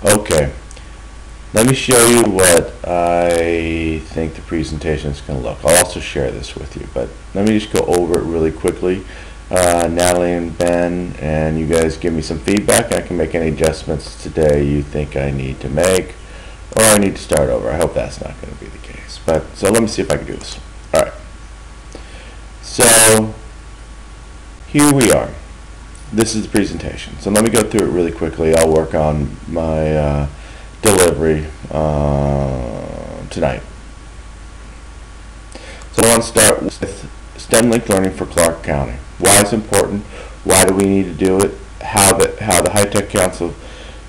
Okay, let me show you what I think the presentation is going to look. I'll also share this with you, but let me just go over it really quickly. Natalie and Ben, and you guys give me some feedback. I can make any adjustments today you think I need to make, or I need to start over. I hope that's not going to be the case. So let me see if I can do this. All right. So here we are. This is the presentation. So let me go through it really quickly. I'll work on my delivery tonight. So I want to start with STEM linked learning for Clark County. Why it's important, why do we need to do it, how the High Tech Council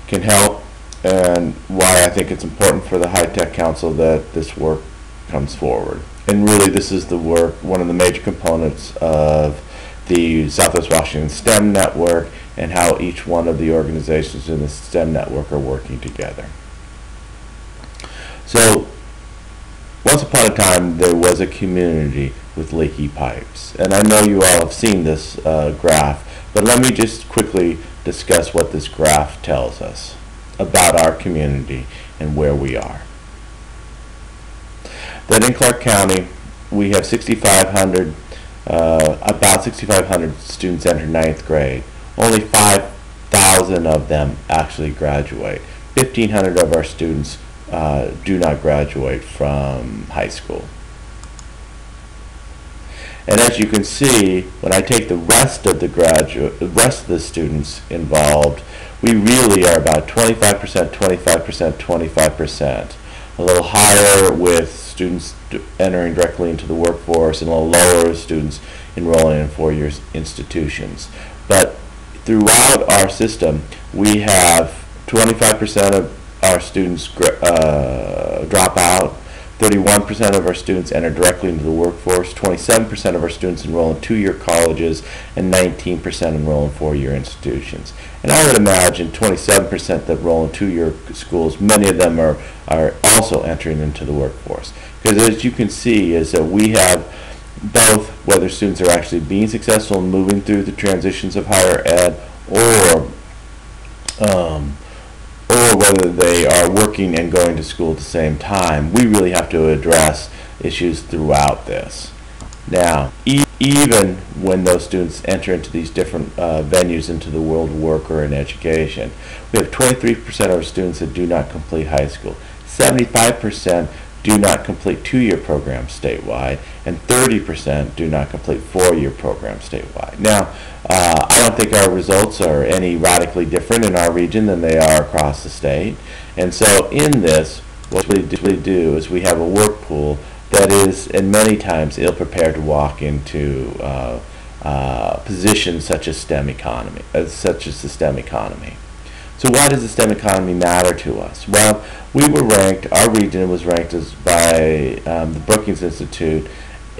can help, and why I think it's important for the High Tech Council that this work comes forward. And really this is the work, one of the major components of the Southwest Washington STEM Network, and how each one of the organizations in the STEM network are working together. So once upon a time there was a community with leaky pipes, and I know you all have seen this graph, but let me just quickly discuss what this graph tells us about our community and where we are. That in Clark County we have about 6,500 students enter 9th grade. Only 5,000 of them actually graduate. 1,500 of our students do not graduate from high school. And as you can see, when I take the rest of the students involved, we really are about 25%, 25%, 25%. A little higher with students entering directly into the workforce, and a little lower with students enrolling in four-year institutions. But throughout our system, we have 25% of our students drop out, 31% of our students enter directly into the workforce, 27% of our students enroll in two-year colleges, and 19% enroll in four-year institutions. And I would imagine 27% that enroll in two-year schools, many of them are also entering into the workforce. Because as you can see is that we have both whether students are actually being successful in moving through the transitions of higher ed, or whether they are working and going to school at the same time. We really have to address issues throughout this. Now, even when those students enter into these different venues into the world of work or in education, we have 23% of our students that do not complete high school, 75% do not complete two-year programs statewide, and 30% do not complete four-year programs statewide. Now, I don't think our results are any radically different in our region than they are across the state. And so in this, what we do is we have a work pool that is, and many times, ill-prepared to walk into positions such as STEM economy, such as the STEM economy. So why does the STEM economy matter to us? Well, we were ranked, our region was ranked by the Brookings Institute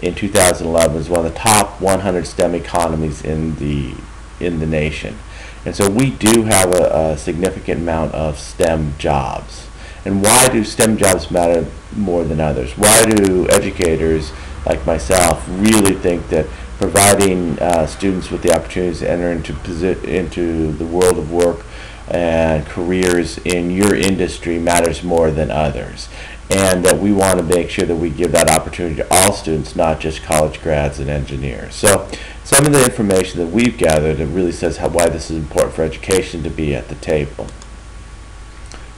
in 2011 as one of the top 100 STEM economies in the nation. And so we do have a significant amount of STEM jobs. And why do STEM jobs matter more than others? Why do educators like myself really think that providing students with the opportunities to enter into the world of work and careers in your industry matters more than others, and that we want to make sure that we give that opportunity to all students, not just college grads and engineers. So some of the information that we've gathered that really says why this is important for education to be at the table.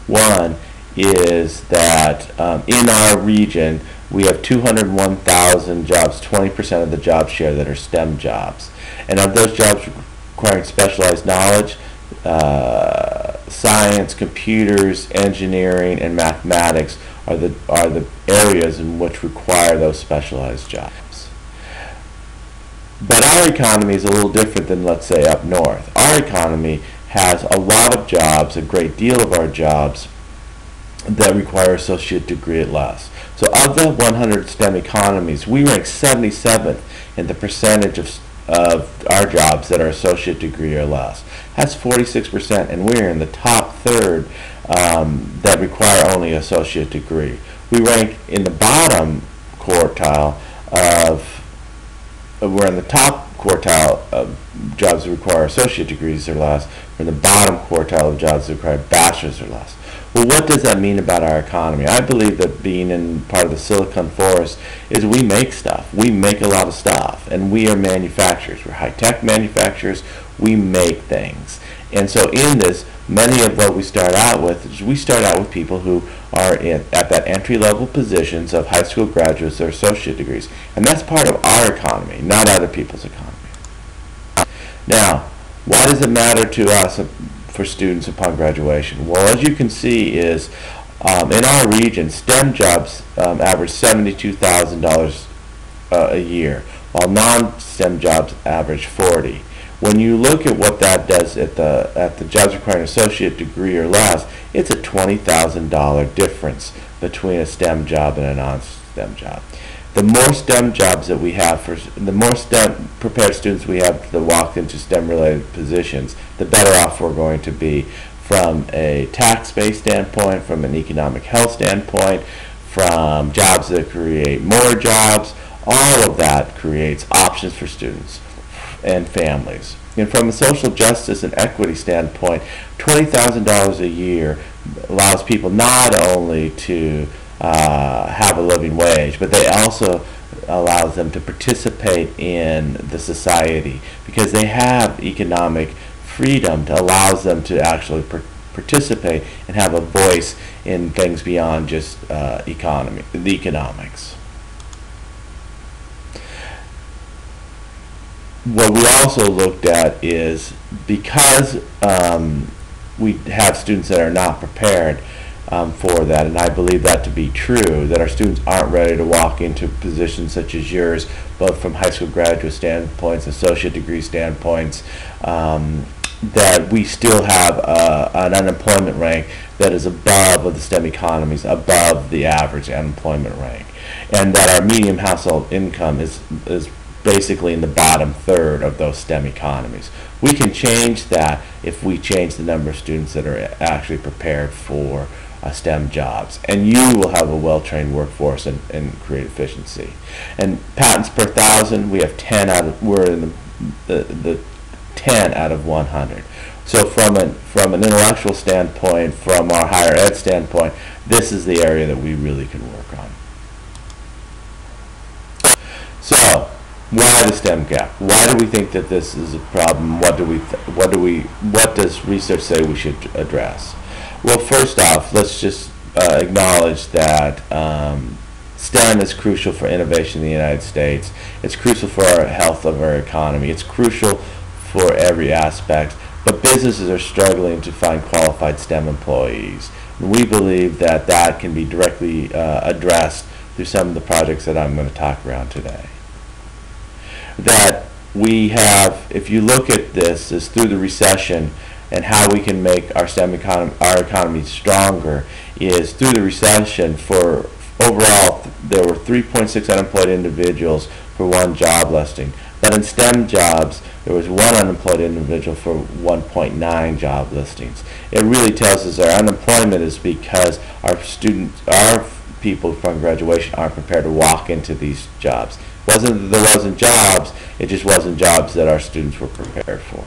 One is that in our region we have 201,000 jobs, 20% of the job share, that are STEM jobs. And of those jobs requiring specialized knowledge, science, computers, engineering, and mathematics are the areas in which require those specialized jobs. But our economy is a little different than, let's say, up north. Our economy has a lot of jobs, a great deal of our jobs, that require associate degree at less. So of the 100 STEM economies, we rank 77th in the percentage of our jobs that are associate degree or less. That's 46%, and we're in the top third that require only associate degree. We rank in the bottom quartile we're in the top quartile of jobs that require associate degrees or less. We're in the bottom quartile of jobs that require bachelor's or less. Well, what does that mean about our economy? I believe that being in part of the Silicon Forest is we make stuff. We make a lot of stuff, and we are manufacturers. We're high-tech manufacturers. We make things. And so in this, many of what we start out with is we start out with people who are at that entry-level positions of high school graduates or associate degrees. And that's part of our economy, not other people's economy. Now, why does it matter to us for students upon graduation? Well, as you can see is in our region, STEM jobs average $72,000 a year, while non-STEM jobs average $40,000. When you look at what that does at the jobs requiring an associate degree or less, it's a $20,000 difference between a STEM job and a non-STEM job. The more STEM jobs that we have, the more STEM prepared students we have to walk into STEM-related positions, the better off we're going to be from a tax-based standpoint, from an economic health standpoint, from jobs that create more jobs. All of that creates options for students and families. And from a social justice and equity standpoint, $20,000 a year allows people not only to have a living wage, but they also allows them to participate in the society because they have economic freedom that allows them to actually participate and have a voice in things beyond just the economics. What we also looked at is because we have students that are not prepared for that, and I believe that to be true, that our students aren't ready to walk into positions such as yours, both from high school graduate standpoints, associate degree standpoints, that we still have an unemployment rank that is above of the STEM economies, above the average unemployment rank, and that our median household income is basically in the bottom third of those STEM economies. We can change that if we change the number of students that are actually prepared for STEM jobs, and you will have a well-trained workforce and create efficiency. And patents per thousand, we have 10 out of, we're in the 10 out of 100. So from an intellectual standpoint, from our higher ed standpoint, this is the area that we really can work on. So, why the STEM gap? Why do we think that this is a problem? What does research say we should address? Well, first off, let's just acknowledge that STEM is crucial for innovation in the United States. It's crucial for our health of our economy. It's crucial for every aspect. But businesses are struggling to find qualified STEM employees. And we believe that that can be directly addressed through some of the projects that I'm going to talk around today. That we have, if you look at this, is through the recession and how we can make our STEM economy stronger is through the recession. For overall, there were 3.6 unemployed individuals for one job listing. But in STEM jobs, there was one unemployed individual for 1.9 job listings. It really tells us our unemployment is because our people from graduation aren't prepared to walk into these jobs. It wasn't that there wasn't jobs, it just wasn't jobs that our students were prepared for.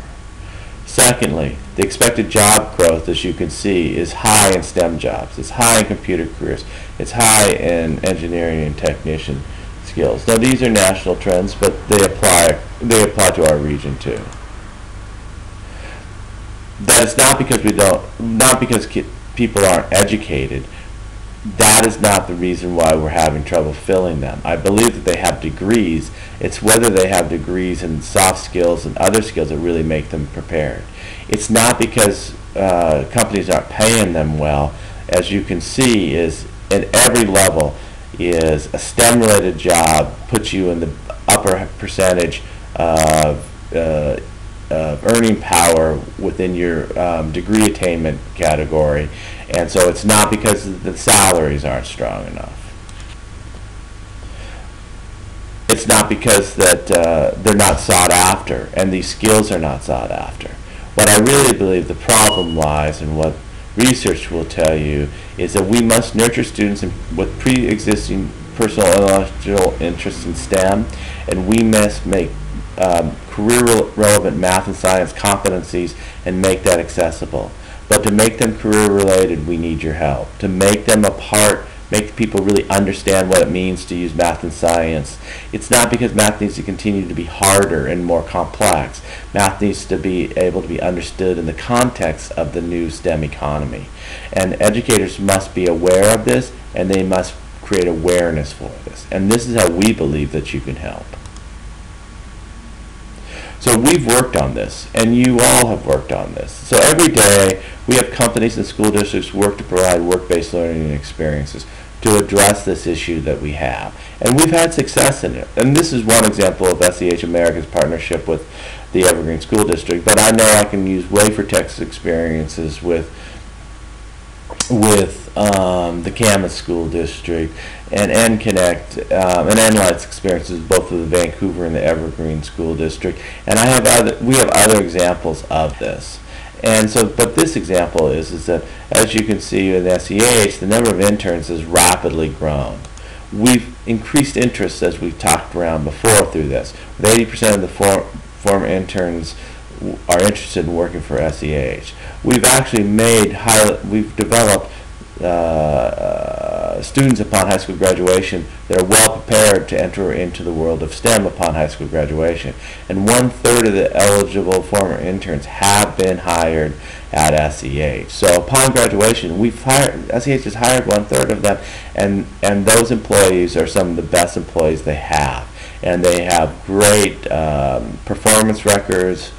Secondly, the expected job growth, as you can see, is high in STEM jobs. It's high in computer careers. It's high in engineering and technician skills. Now, these are national trends, but they apply to our region too. That is not because people aren't educated. That is not the reason why we're having trouble filling them. I believe that they have degrees. It's whether they have degrees in soft skills and other skills that really make them prepared. It's not because companies aren't paying them well. As you can see, is at every level is a STEM-related job puts you in the upper percentage of earning power within your degree attainment category. And so it's not because the salaries aren't strong enough. It's not because that they're not sought after and these skills are not sought after. What I really believe the problem lies and what research will tell you is that we must nurture students with pre-existing personal intellectual interests in STEM, and we must make career-relevant math and science competencies and make that accessible. But to make them career-related, we need your help. To make them a part, make people really understand what it means to use math and science. It's not because math needs to continue to be harder and more complex. Math needs to be able to be understood in the context of the new STEM economy. And educators must be aware of this, and they must create awareness for this. And this is how we believe that you can help. So we've worked on this, and you all have worked on this. So every day, we have companies and school districts work to provide work-based learning experiences to address this issue that we have. And we've had success in it. And this is one example of SEH America's partnership with the Evergreen School District. But I know I can use WaferTech's experiences with the Camas School District, and NConnect and NLight's experiences both with the Vancouver and the Evergreen School District. And we have other examples of this. And so, but this example is that, as you can see in SEH, the number of interns has rapidly grown. We've increased interest, as we've talked around before, through this. With 80% of the former interns are interested in working for SEH. We've actually we've developed students upon high school graduation that are well prepared to enter into the world of STEM upon high school graduation. And 1/3 of the eligible former interns have been hired at SEH. So upon graduation, SEH has hired 1/3 of them, and those employees are some of the best employees they have. And they have great performance records,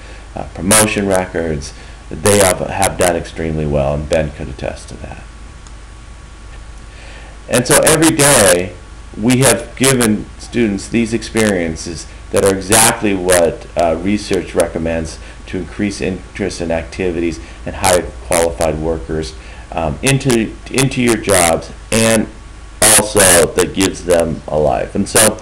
promotion records. They have done extremely well, and Ben could attest to that. And so every day we have given students these experiences that are exactly what research recommends to increase interest in activities and hire qualified workers into your jobs, and also that gives them a life. And so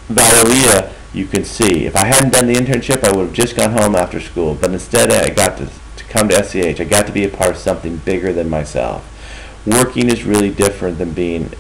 Valeria, you can see, if I hadn't done the internship, I would have just gone home after school, but instead I got to come to SEH. I got to be a part of something bigger than myself. Working is really different than being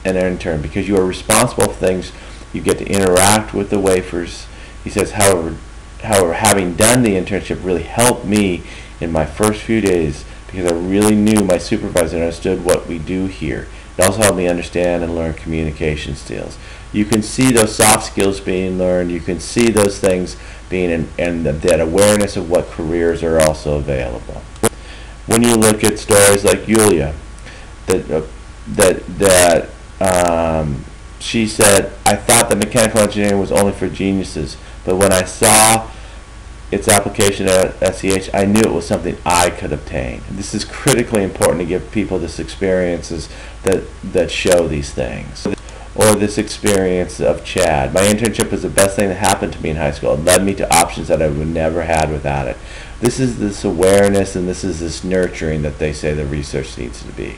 an intern, because you are responsible for things. You get to interact with the wafers. He says, however, having done the internship really helped me in my first few days, because I really knew my supervisor and understood what we do here. It also helped me understand and learn communication skills. You can see those soft skills being learned. You can see those things being and that awareness of what careers are also available. When you look at stories like Yulia, she said, I thought that mechanical engineering was only for geniuses, but when I saw its application at SEH, I knew it was something I could obtain. This is critically important to give people this experiences that show these things. Or this experience of Chad. My internship was the best thing that happened to me in high school. It led me to options that I would never had without it. This is this awareness, and this is this nurturing that they say the research needs to be.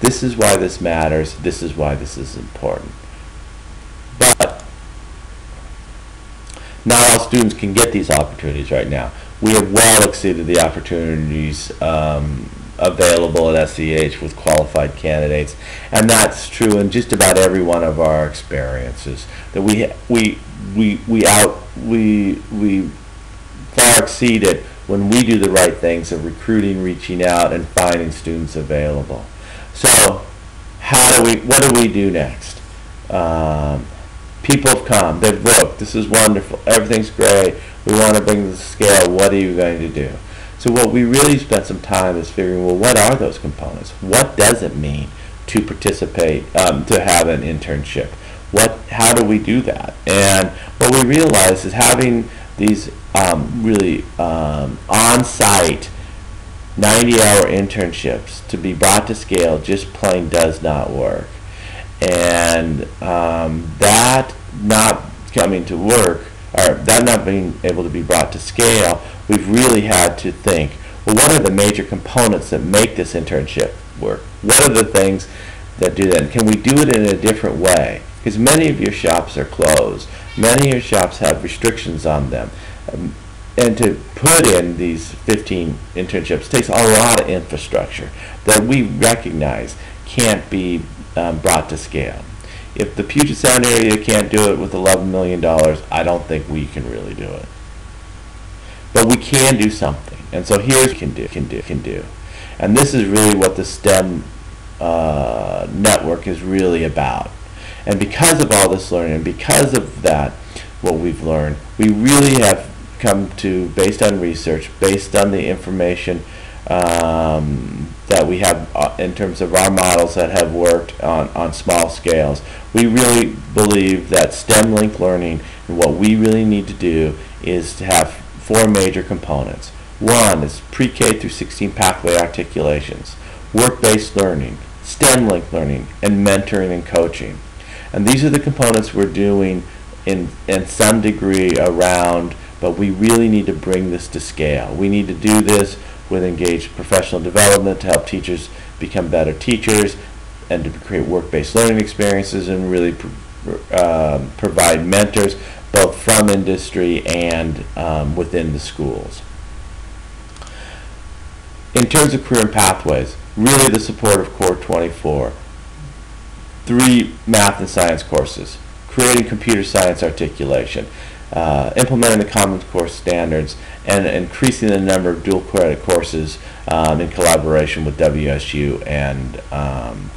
This is why this matters. This is why this is important. But not all students can get these opportunities right now. We have well exceeded the opportunities available at SEH with qualified candidates, and that's true in just about every one of our experiences. That we far exceed it when we do the right things of recruiting, reaching out, and finding students available. So, what do we do next? People have come. They've looked. This is wonderful. Everything's great. We want to bring this to scale. What are you going to do? So what we really spent some time is figuring, well, what are those components? What does it mean to participate, to have an internship? How do we do that? And what we realized is having these really on-site 90-hour internships to be brought to scale just plain does not work. And that not coming to work, or that not being able to be brought to scale, we've really had to think, well, what are the major components that make this internship work? What are the things that do that? And can we do it in a different way? Because many of your shops are closed. Many of your shops have restrictions on them. And to put in these 15 internships takes a lot of infrastructure that we recognize can't be brought to scale. If the Puget Sound area can't do it with $11 million, I don't think we can really do it. But we can do something. And so here's what we can do. And this is really what the STEM network is really about. And because of all this learning, and because of that, what we've learned, we really have come to, based on research, based on the information that we have in terms of our models that have worked on small scales, we really believe that STEM linked learning, and what we really need to do is to have 4 major components. One is pre-K through 16 pathway articulations, work-based learning, STEM linked learning, and mentoring and coaching. And these are the components we're doing in some degree around, but we really need to bring this to scale. We need to do this with engaged professional development to help teachers become better teachers and to create work-based learning experiences and really provide mentors both from industry and within the schools. In terms of career and pathways, really the support of Core 24, 3 math and science courses, creating computer science articulation, implementing the Common Core standards, and increasing the number of dual credit courses in collaboration with WSU and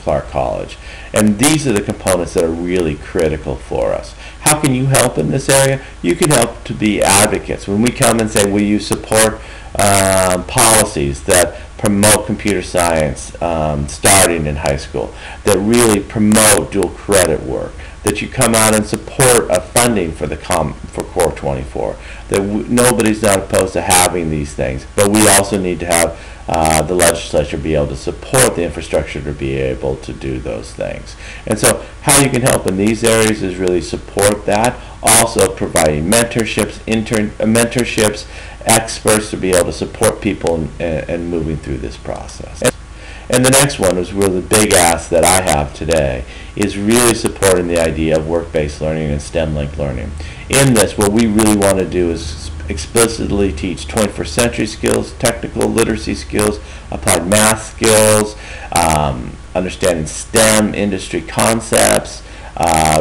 Clark College. And these are the components that are really critical for us. How can you help in this area? You can help to be advocates. When we come and say, will you support policies that promote computer science starting in high school, that really promote dual credit work, that you come out and support funding for for Core 24, that nobody's not opposed to having these things, but we also need to have the legislature be able to support the infrastructure to be able to do those things. And so how you can help in these areas is really support that, also providing mentorships, experts to be able to support people and moving through this process. And the next one is really the big ask that I have today is really supporting the idea of work-based learning and STEM-linked learning. In this, what we really want to do is explicitly teach 21st century skills, technical literacy skills, applied math skills, understanding STEM industry concepts,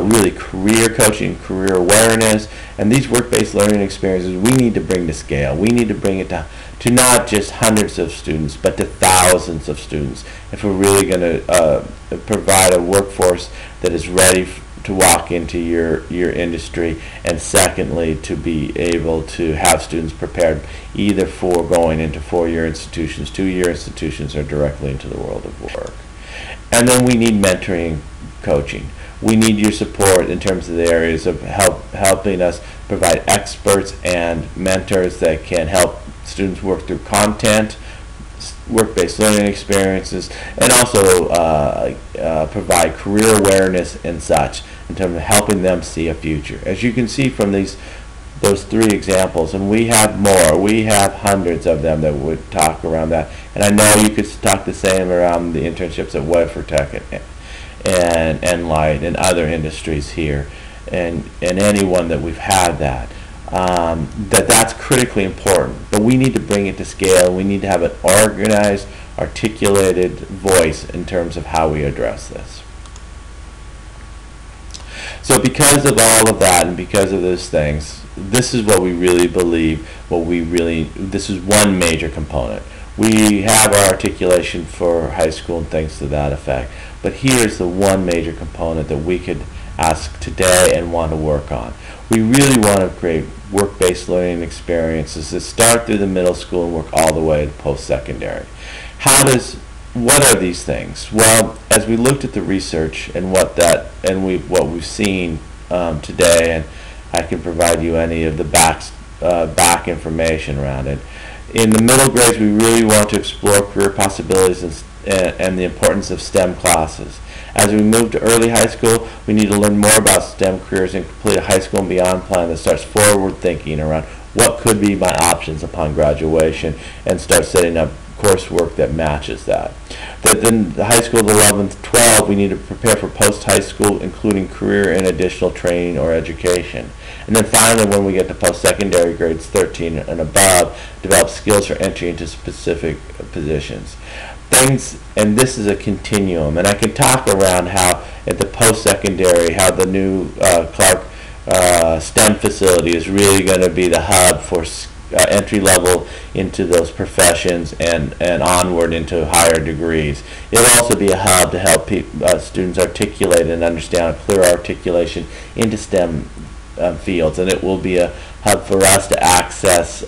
really career coaching, career awareness, and these work-based learning experiences we need to bring to scale. We need to bring it to not just hundreds of students, but to thousands of students if we're really going to provide a workforce that is ready to walk into your industry, and secondly, to be able to have students prepared either for going into 4-year institutions, 2-year institutions, or directly into the world of work. And then we need mentoring, coaching. We need your support in terms of the areas of helping us provide experts and mentors that can help students work through content, work-based learning experiences, and also provide career awareness and such in terms of helping them see a future. As you can see from those 3 examples, and we have more, we have hundreds of them that would talk around that, and I know you could talk the same around the internships at Wedford Tech and Light and other industries here, and anyone that we've had that's critically important. But we need to bring it to scale. We need to have an organized, articulated voice in terms of how we address this. So because of all of that and because of those things, this is what we really believe, this is one major component. We have our articulation for high school and things to that effect, but here's the one major component that we could ask today and want to work on. We really want to create work-based learning experiences that start through the middle school and work all the way to post-secondary. What are these things? Well, as we looked at the research and what we've seen today, and I can provide you any of the back information around it. In the middle grades, we really want to explore career possibilities and the importance of STEM classes. As we move to early high school, we need to learn more about STEM careers and complete a high school and beyond plan that starts forward thinking around what could be my options upon graduation and start setting up coursework that matches that. Then the high school 11th, 12th, we need to prepare for post-high school, including career and additional training or education. And then finally, when we get to post-secondary grades 13 and above, develop skills for entry into specific positions. things, and this is a continuum, and I can talk around how at the post-secondary, how the new Clark STEM facility is really going to be the hub for entry level into those professions and onward into higher degrees. It'll also be a hub to help students articulate and understand a clear articulation into STEM fields, and it will be a hub for us to access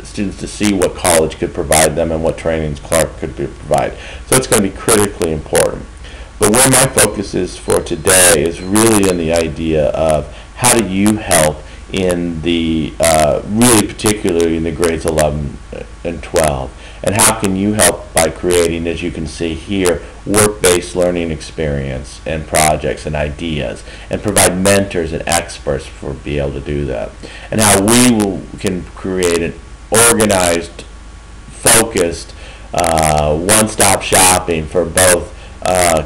students to see what college could provide them and what trainings Clark could provide. So it's going to be critically important. But where my focus is for today is really in the idea of how do you help in the, really particularly in the grades 11 and 12. And how can you help by creating, as you can see here, work-based learning experience and projects and ideas, and provide mentors and experts for be able to do that. And how can create an organized, focused, one-stop shopping for both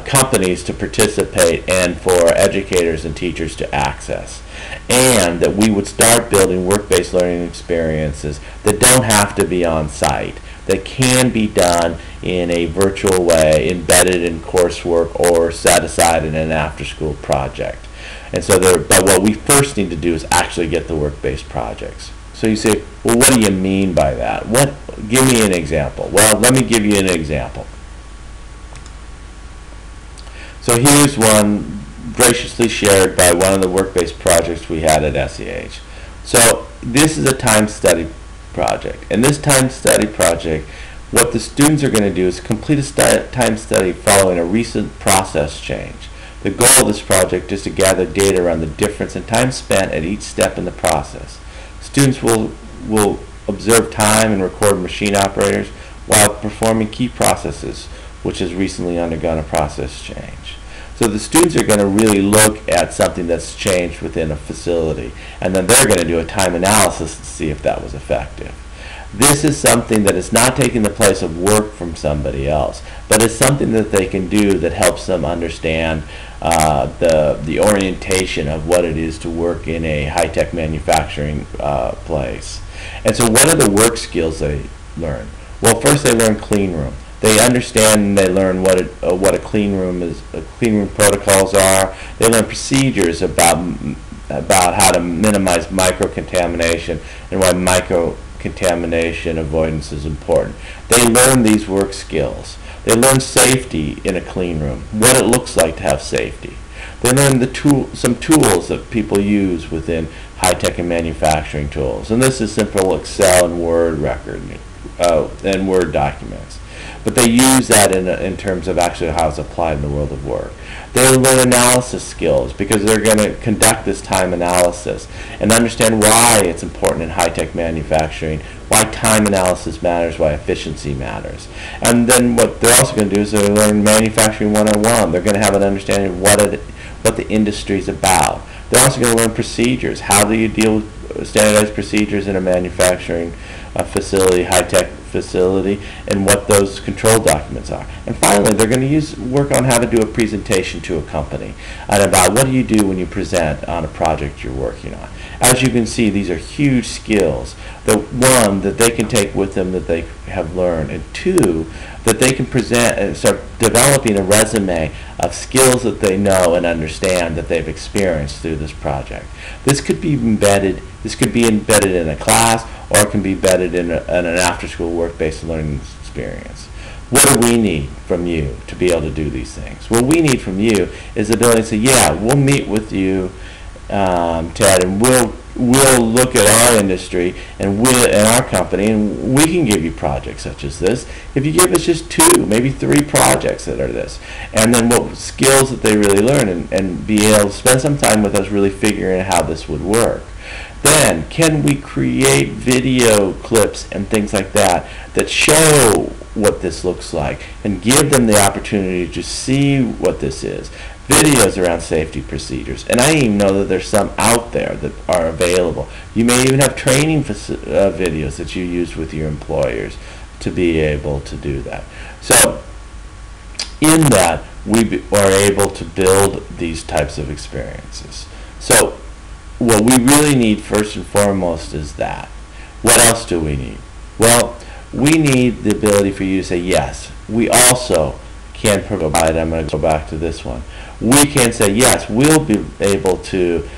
companies to participate and for educators and teachers to access. And that we would start building work-based learning experiences that don't have to be on site, that can be done in a virtual way, embedded in coursework or set aside in an after-school project. And so but what we first need to do is actually get the work-based projects. So you say, well, what do you mean by that? Give me an example. Well, let me give you an example. So here's one graciously shared by one of the work-based projects we had at SEH. So this is a time study project. And this time study project, what the students are going to do is complete a time study following a recent process change. The goal of this project is to gather data around the difference in time spent at each step in the process. Students will observe time and record machine operators while performing key processes, which has recently undergone a process change. So the students are going to really look at something that's changed within a facility, and then they're going to do a time analysis to see if that was effective. This is something that is not taking the place of work from somebody else, but is something that they can do that helps them understand the orientation of what it is to work in a high-tech manufacturing place. And so what are the work skills they learn? Well, first they learn clean room. They understand and they learn what a clean room is, clean room protocols are. They learn procedures about how to minimize micro-contamination and why micro-contamination avoidance is important. They learn these work skills. They learn safety in a clean room, what it looks like to have safety. They learn some tools that people use within high-tech and manufacturing tools. And this is simple Excel and Word record and Word documents. But they use that in terms of actually how it's applied in the world of work. They learn analysis skills because they're going to conduct this time analysis and understand why it's important in high-tech manufacturing, why time analysis matters, why efficiency matters. And then what they're also going to do is they're learn manufacturing 101. They're going to have an understanding of what the industry is about. They're also going to learn procedures. How do you deal with standardized procedures in a manufacturing facility, high-tech facility, and what those control documents are. And finally, they're going to work on how to do a presentation to a company and about what do you do when you present on a project you're working on. As you can see, these are huge skills. One, that they can take with them that they have learned, and two, that they can present and start developing a resume of skills that they know and understand that they've experienced through this project. This could be embedded in a class, or it can be embedded in an after-school work-based learning experience. What do we need from you to be able to do these things? What we need from you is the ability to say, yeah, we'll meet with you, Ted, and we'll look at our industry and our company, and we can give you projects such as this. If you give us just 2, maybe 3 projects that are this, and then what skills that they really learn, and be able to spend some time with us really figuring out how this would work. Then, can we create video clips and things like that show what this looks like and give them the opportunity to see what this is? Videos around safety procedures. And I even know that there's some out there that are available. You may even have training videos that you use with your employers to be able to do that. So, in that, we are able to build these types of experiences. So, what we really need first and foremost is that. What else do we need? Well, we need the ability for you to say, yes, we also can provide, I'm going to go back to this one, we can say, yes, we'll be able to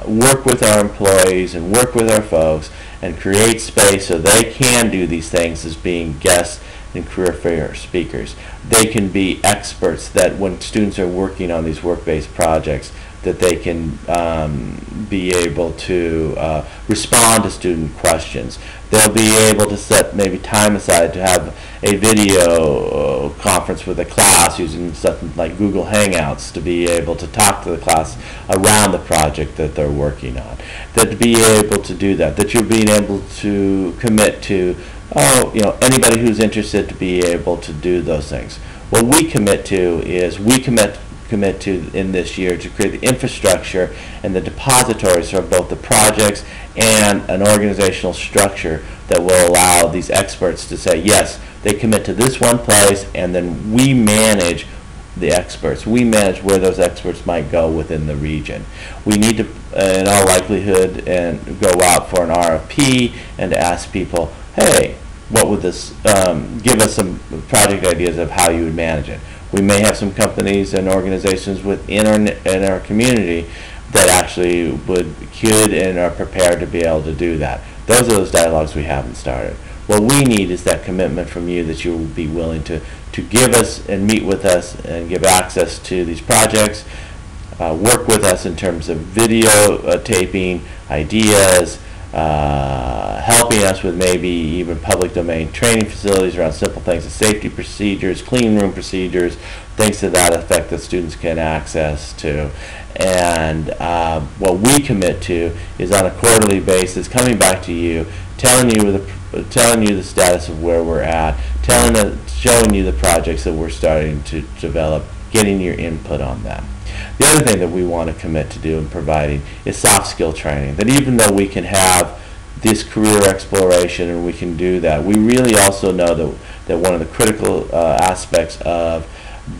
work with our employees and work with our folks and create space so they can do these things as being guests and career fair speakers. They can be experts that when students are working on these work-based projects, that they can be able to respond to student questions. They'll be able to set maybe time aside to have a video conference with a class using something like Google Hangouts to be able to talk to the class around the project that they're working on. That to be able to do that, that you're being able to commit to, anybody who's interested to be able to do those things. What we commit to is we commit to in this year to create the infrastructure and the depositories for both the projects and an organizational structure that will allow these experts to say, yes, they commit to this one place, and then we manage the experts. We manage where those experts might go within the region. We need to, in all likelihood, and go out for an RFP and to ask people, hey, what would this, give us some project ideas of how you would manage it. We may have some companies and organizations within our community that actually could and are prepared to be able to do that. Those are those dialogues we haven't started. What we need is that commitment from you that you will be willing to give us and meet with us and give access to these projects, work with us in terms of video taping, ideas, helping us with maybe even public domain training facilities around simple things as safety procedures, clean room procedures, things to that effect that students can access to. And what we commit to is on a quarterly basis coming back to you, telling you the status of where we're at, showing you the projects that we're starting to develop, getting your input on that. The other thing that we want to commit to do and providing is soft skill training. That even though we can have this career exploration and we can do that, we really also know that one of the critical aspects of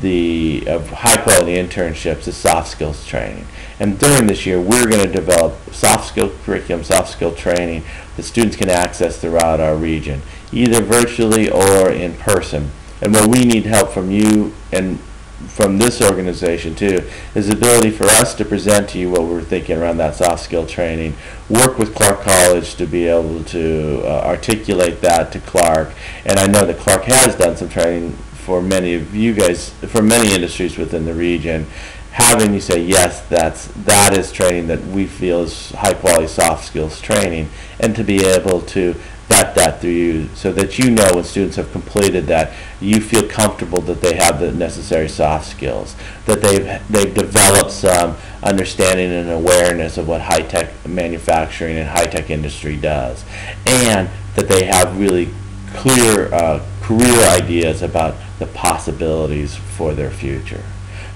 high quality internships is soft skills training. And during this year, we're going to develop soft skill curriculum, soft skill training that students can access throughout our region, either virtually or in person. And what we need help from you and from this organization too is the ability for us to present to you what we're thinking around that soft skill training, work with Clark College to be able to articulate that to Clark. And I know that Clark has done some training for many of you guys, for many industries within the region, having you say, yes, that is training that we feel is high quality soft skills training, and to be able to vet that through you so that you know when students have completed that, you feel comfortable that they have the necessary soft skills, that they've developed some understanding and awareness of what high-tech manufacturing and high-tech industry does, and that they have really clear career ideas about the possibilities for their future.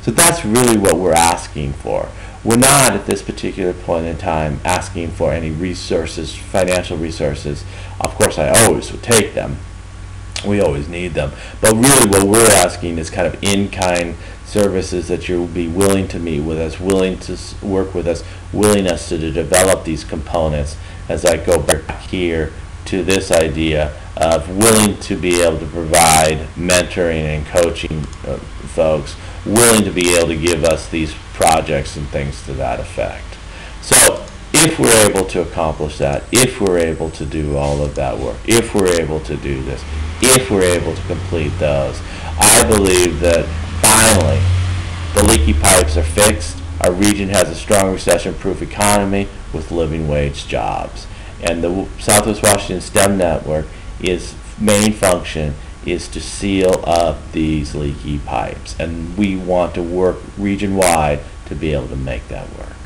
So that's really what we're asking for. We're not at this particular point in time asking for any resources, financial resources. Of course, I always would take them. We always need them. But really what we're asking is kind of in-kind services that you'll be willing to meet with us, willing to work with us, willingness to develop these components, as I go back here to this idea of willing to be able to provide mentoring and coaching folks, willing to be able to give us these projects and things to that effect. So if we're able to accomplish that, if we're able to do all of that work, if we're able to do this, if we're able to complete those, I believe that finally the leaky pipes are fixed. Our region has a strong recession-proof economy with living wage jobs. And the Southwest Washington STEM Network, its main function is to seal up these leaky pipes. And we want to work region-wide to be able to make that work.